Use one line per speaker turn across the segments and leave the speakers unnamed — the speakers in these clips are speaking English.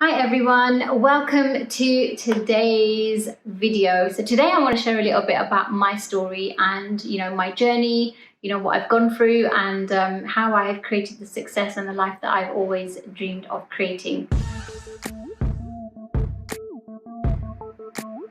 Hi everyone, welcome to today's video. So today I want to share a little bit about my story and my journey, what I've gone through and how I have created the success and the life that I've always dreamed of creating.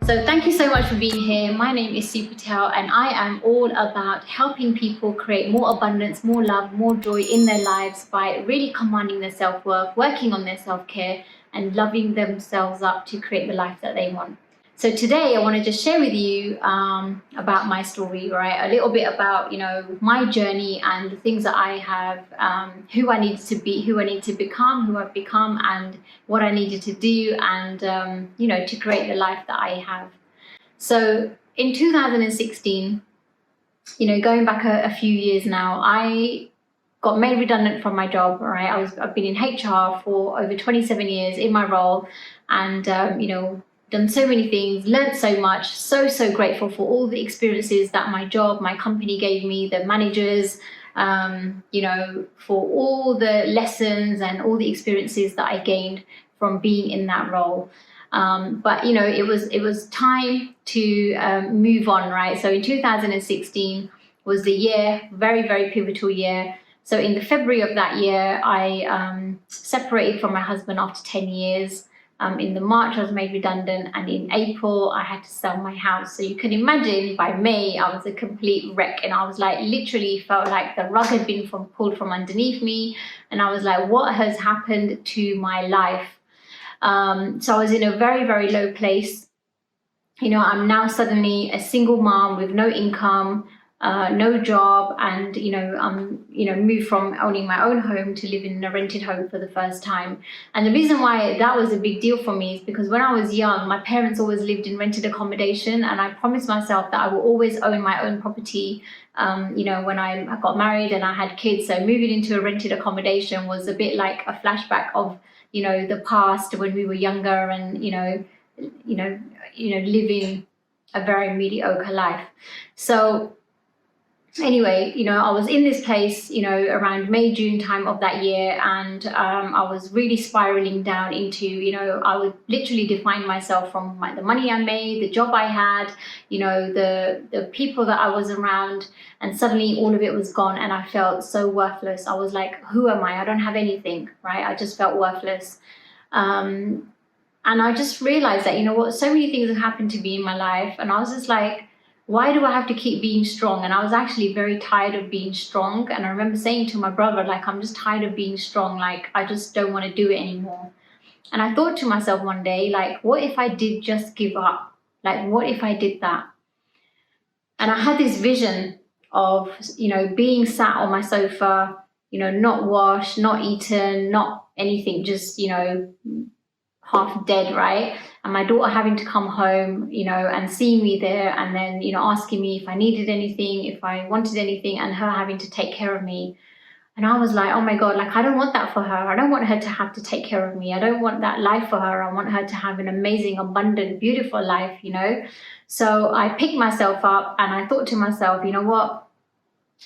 So thank you so much for being here. My name is Su Patel and I am all about helping people create more abundance, more love, more joy in their lives by really commanding their self-worth, working on their self-care and loving themselves up to create the life that they want. So today I want to just share with you about my story, right? A little bit about, my journey and the things that I have, who I needed to be, who I need to become, who I've become, and what I needed to do, and, to create the life that I have. So in 2016, going back a few years now, I got made redundant from my job, right? I've been in HR for over 27 years in my role and, done so many things, learned so much, so grateful for all the experiences that my job, my company gave me, the managers, for all the lessons and all the experiences that I gained from being in that role. But it was time to move on, right? So in 2016 was the year, very pivotal year. So in the February of that year, I separated from my husband after 10 years. In the March, I was made redundant, and in April, I had to sell my house. So you can imagine by May, I was a complete wreck, and I was like, literally felt like the rug had been pulled from underneath me. And I was like, what has happened to my life? So I was in a very low place. I'm now suddenly a single mom with no income, no job, and I'm moved from owning my own home to living in a rented home for the first time. And the reason why that was a big deal for me is because when I was young, my parents always lived in rented accommodation, and I promised myself that I will always own my own property. When I got married and I had kids, so moving into a rented accommodation was a bit like a flashback of the past when we were younger and living a very mediocre life. So anyway, I was in this place, around May, June time of that year, and I was really spiraling down into, I would literally define myself from the money I made, the job I had, the people that I was around, and suddenly all of it was gone, and I felt so worthless. I was like, who am I? I don't have anything, right? I just felt worthless. And I just realized that, so many things have happened to me in my life, and I was just like, why do I have to keep being strong? And I was actually very tired of being strong. And I remember saying to my brother, like, I'm just tired of being strong. Like, I just don't want to do it anymore. And I thought to myself one day, like, what if I did just give up? Like, what if I did that? And I had this vision of, being sat on my sofa, not washed, not eaten, not anything, just, half dead, right? And my daughter having to come home, and seeing me there, and then, asking me if I needed anything, if I wanted anything, and her having to take care of me. And I was like, oh my God, like, I don't want that for her. I don't want her to have to take care of me. I don't want that life for her. I want her to have an amazing, abundant, beautiful life, So I picked myself up and I thought to myself, you know what?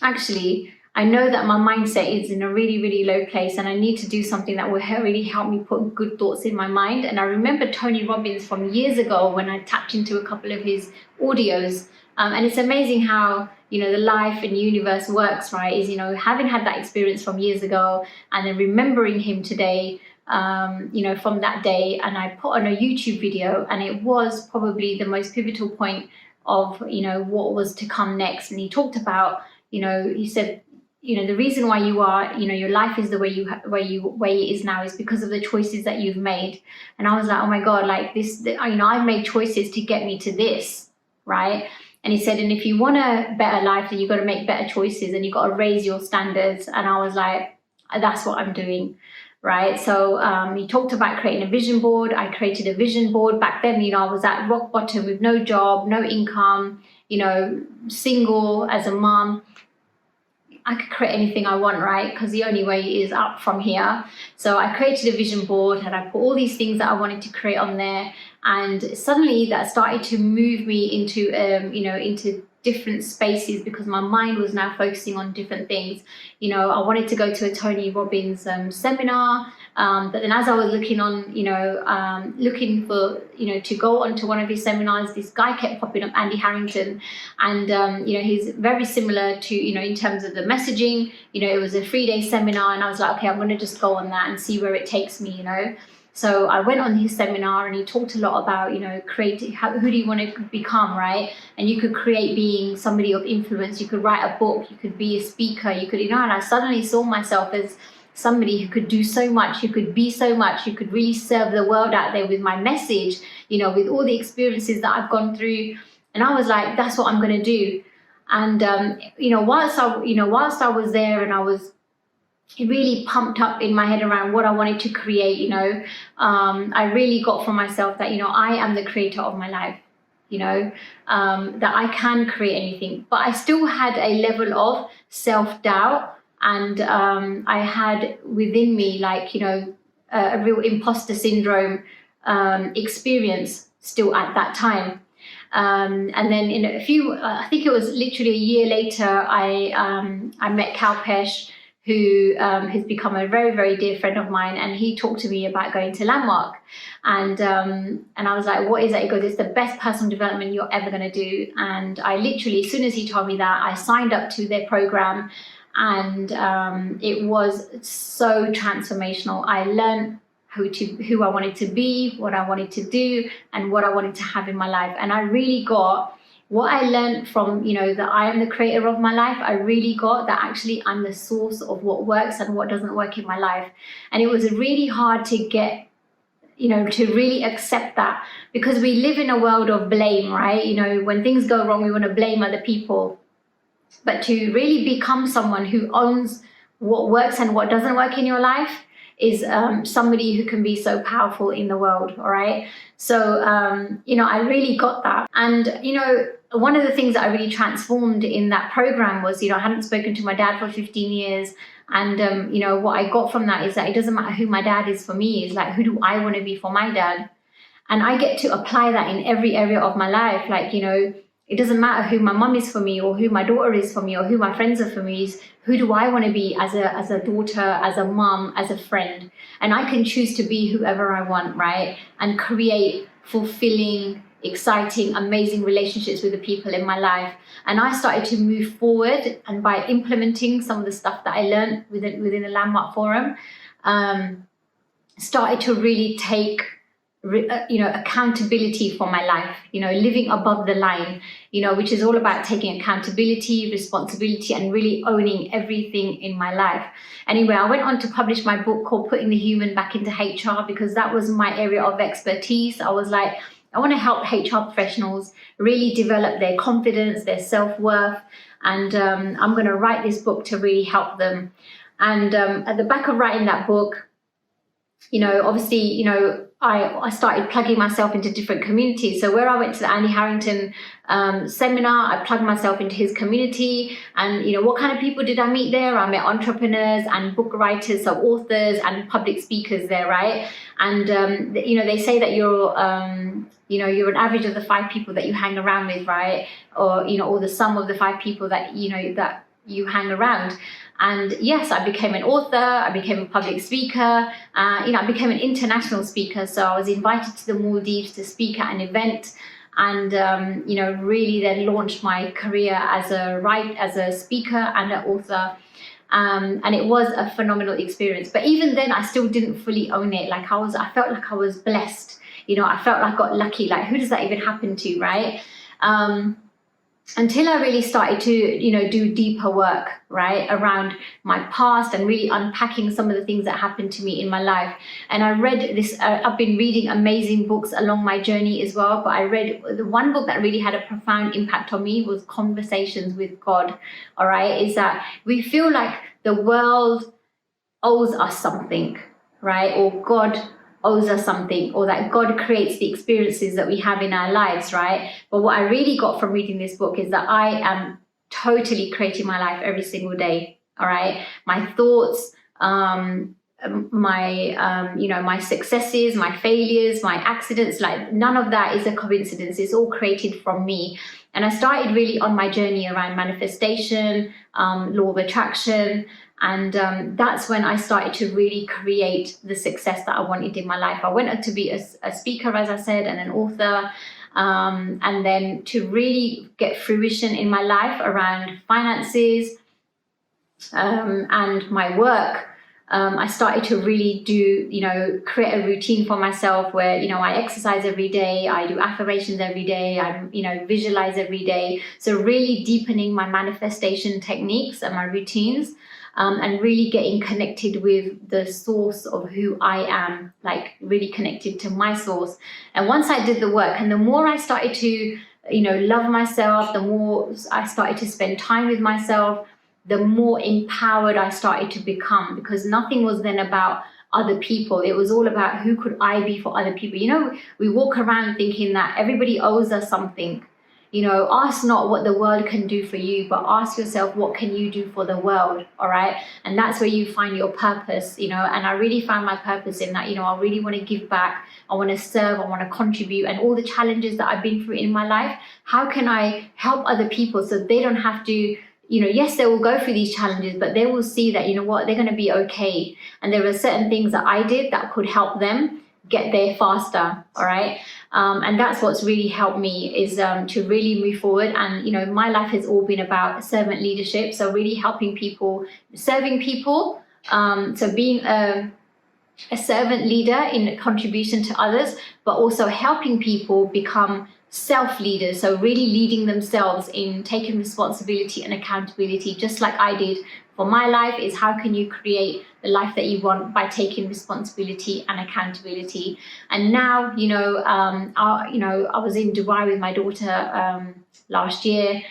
Actually, I know that my mindset is in a really low place, and I need to do something that will really help me put good thoughts in my mind. And I remember Tony Robbins from years ago when I tapped into a couple of his audios. And it's amazing how, the life and universe works, right? Is, having had that experience from years ago and then remembering him today, from that day. And I put on a YouTube video, and it was probably the most pivotal point of, what was to come next. And he talked about, he said, the reason why you are, your life is the way it is now is because of the choices that you've made. And I was like, oh my God, like this, I've made choices to get me to this, right? And he said, and if you want a better life, then you've got to make better choices and you've got to raise your standards. And I was like, that's what I'm doing, right? So he talked about creating a vision board. I created a vision board. Back then, I was at rock bottom with no job, no income, single as a mom. I could create anything I want, right? Because the only way is up from here. So I created a vision board and I put all these things that I wanted to create on there. And suddenly that started to move me into, into different spaces because my mind was now focusing on different things. I wanted to go to a Tony Robbins seminar. But then as I was looking on, looking for, to go onto one of his seminars, this guy kept popping up, Andy Harrington. And, he's very similar to, in terms of the messaging. It was a 3-day seminar, and I was like, okay, I'm going to just go on that and see where it takes me, So I went on his seminar, and he talked a lot about, creating, who do you want to become, right? And you could create being somebody of influence. You could write a book. You could be a speaker. You could, and I suddenly saw myself as somebody who could do so much, who could be so much, who could really serve the world out there with my message, with all the experiences that I've gone through. And I was like, that's what I'm going to do. And, whilst I was there, and I was really pumped up in my head around what I wanted to create, I really got from myself that, I am the creator of my life, that I can create anything. But I still had a level of self-doubt, and I had within me, a real imposter syndrome experience still at that time. And then in I think it was literally a year later, I met Kalpesh, who has become a very, very dear friend of mine, and he talked to me about going to Landmark. And I was like, what is that? He goes, it's the best personal development you're ever going to do. And I literally, as soon as he told me that, I signed up to their program, and it was so transformational. I learned who I wanted to be, what I wanted to do, and what I wanted to have in my life. And I really got what I learned from, that I am the creator of my life. I really got that actually I'm the source of what works and what doesn't work in my life. And it was really hard to get, to really accept that, because we live in a world of blame, right? When things go wrong, we want to blame other people. But to really become someone who owns what works and what doesn't work in your life is somebody who can be so powerful in the world, all right? So, I really got that. And, one of the things that I really transformed in that program was, I hadn't spoken to my dad for 15 years. And, what I got from that is that it doesn't matter who my dad is for me. It's like, who do I want to be for my dad? And I get to apply that in every area of my life. It doesn't matter who my mum is for me, or who my daughter is for me, or who my friends are for me. It's who do I want to be as a daughter, as a mum, as a friend? And I can choose to be whoever I want, right? And create fulfilling, exciting, amazing relationships with the people in my life. And I started to move forward, and by implementing some of the stuff that I learned within the Landmark Forum, started to really take accountability for my life, living above the line, which is all about taking accountability, responsibility, and really owning everything in my life. Anyway, I went on to publish my book called Putting the Human Back into HR, because that was my area of expertise. I was like, I want to help HR professionals really develop their confidence, their self-worth, and I'm going to write this book to really help them. And at the back of writing that book, obviously, I started plugging myself into different communities. So where I went to the Andy Harrington seminar, I plugged myself into his community. And, what kind of people did I meet there? I met entrepreneurs and book writers, so authors and public speakers there, right? And, they say that you're an average of the 5 people that you hang around with, right? Or the sum of the 5 people that, that you hang around. And yes, I became an author, I became a public speaker, I became an international speaker. So I was invited to the Maldives to speak at an event, and, really then launched my career as a speaker and an author. And it was a phenomenal experience. But even then, I still didn't fully own it. I felt like I was blessed. I felt like I got lucky. Who does that even happen to, right? Until I really started to, do deeper work, right, around my past, and really unpacking some of the things that happened to me in my life. And I read this, I've been reading amazing books along my journey as well, but I read the one book that really had a profound impact on me was Conversations with God, all right, is that we feel like the world owes us something, right, or God owes us something, or that God creates the experiences that we have in our lives, right? But what I really got from reading this book is that I am totally creating my life every single day, all right? My thoughts, my successes, my failures, my accidents, like none of that is a coincidence. It's all created from me. And I started really on my journey around manifestation, law of attraction. And that's when I started to really create the success that I wanted in my life. I went on to be a speaker, as I said, and an author. And then to really get fruition in my life around finances and my work, I started to really create a routine for myself where, I exercise every day, I do affirmations every day, I, visualize every day. So really deepening my manifestation techniques and my routines, and really getting connected with the source of who I am, like really connected to my source. And once I did the work, and the more I started to, love myself, the more I started to spend time with myself, the more empowered I started to become, because nothing was then about other people. It was all about who could I be for other people. We walk around thinking that everybody owes us something. Ask not what the world can do for you, but ask yourself, what can you do for the world? All right. And that's where you find your purpose, and I really found my purpose in that. I really want to give back. I want to serve. I want to contribute. And all the challenges that I've been through in my life, how can I help other people so they don't have to, yes, they will go through these challenges, but they will see that, they're going to be okay. And there are certain things that I did that could help them get there faster. All right. And that's what's really helped me, is to really move forward. And, my life has all been about servant leadership. So really helping people, serving people. So being a servant leader in contribution to others, but also helping people become self-leaders, so really leading themselves in taking responsibility and accountability, just like I did for my life. Is how can you create the life that you want by taking responsibility and accountability. And now, I was in Dubai with my daughter last year.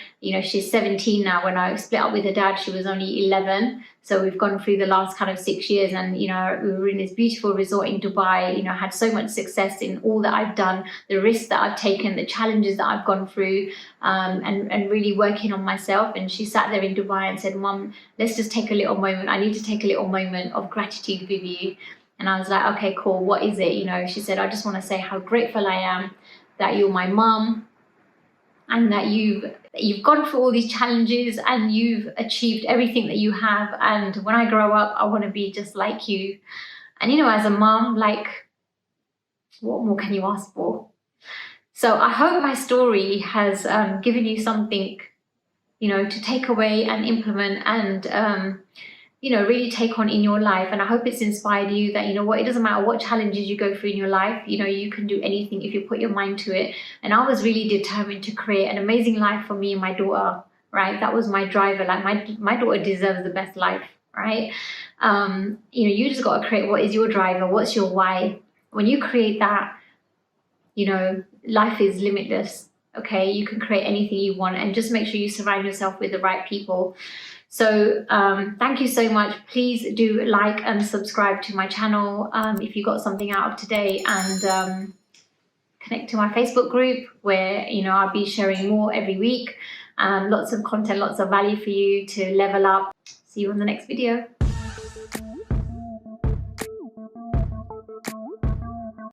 She's 17 now. When I split up with her dad, she was only 11. So we've gone through the last kind of 6 years, and we were in this beautiful resort in Dubai. Had so much success in all that I've done, the risks that I've taken, the challenges that I've gone through, and really working on myself. And she sat there in Dubai and said, "Mom, let's just take a little moment. I need to take a little moment of gratitude with you." And I was like, "Okay, cool. What is it?" She said, "I just want to say how grateful I am that you're my mom, and that you've gone through all these challenges and you've achieved everything that you have. And when I grow up, I want to be just like you." And, as a mom, like, what more can you ask for? So I hope my story has given you something, to take away and implement and, really take on in your life. And I hope it's inspired you that, it doesn't matter what challenges you go through in your life, you can do anything if you put your mind to it. And I was really determined to create an amazing life for me and my daughter, right? That was my driver. Like my daughter deserves the best life, right? You just got to create what is your driver, what's your why. When you create that, life is limitless. Okay, you can create anything you want, and just make sure you surround yourself with the right people. So thank you so much. Please do like and subscribe to my channel if you got something out of today, and connect to my Facebook group where I'll be sharing more every week. Lots of content, lots of value for you to level up. See you on the next video.